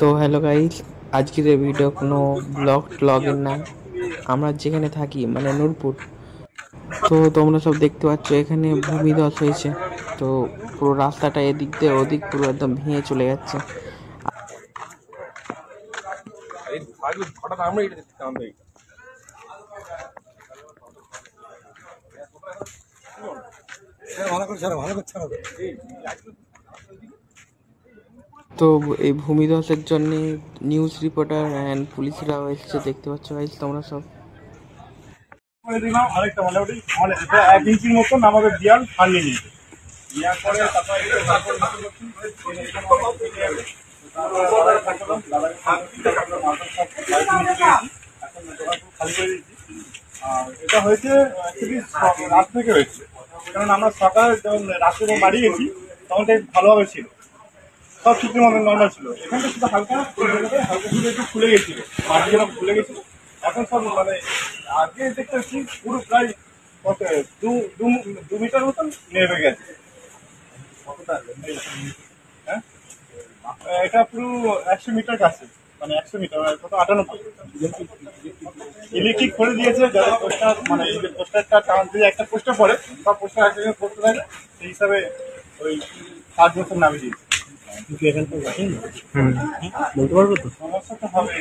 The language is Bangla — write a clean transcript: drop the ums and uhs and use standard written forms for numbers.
তো হ্যালো গাইস, আজকের এই ভিডিও কোনো ব্লগের না। আমরা যেখানে থাকি মানে নূরপুর, তো তোমরা সব দেখতে পাচ্ছ এখানে ভূমিধস হয়েছে। তো পুরো রাস্তাটা এদিক দিয়ে ওদিক পুরো একদম ভেঙে চলে যাচ্ছে। তো এই ভূমিধসের জন্য নিউজ রিপোর্টার অ্যান্ড পুলিশরাও এসেছে, দেখতে পাচ্ছ গাইস তোমরা সব। আরেকটা মোটামুটি মানে 1 ইঞ্চির মতন আমাদের দেয়াল ভাঙিয়ে নিয়েছে। নেওয়ার পরে এটা হয়েছে রাত থেকে হয়েছে, কারণ আমরা সকালে যখন রাত্রে বাড়ি গেছি তখন ভালোভাবে ছিল, সব ঠিকই মতো নর্মাল ছিল। এখানটা শুধু হালকা হালকা শুধু একটু খুলে গেছিল, মাটি যেন খুলে গেছিল। এখন সব মানে আগে দেখতে পাচ্ছি পুরো প্রায় কত 2 মিটার মতন নেমে গেছে। হ্যাঁ, এটা পুরো 100 মিটার কাছে, মানে 100 মিটার কত 98। ইলেকট্রিক করে দিয়েছে যাতে পোস্টার মানে এই যে পোস্টারটা টান দিয়ে একটা পোস্টার পড়ে বা পোস্টার একটা করতে থাকে, সেই হিসাবে ওই 5 বছর নামিয়ে দিয়েছে। বলতে পারবো তো সমস্যা তো হবে।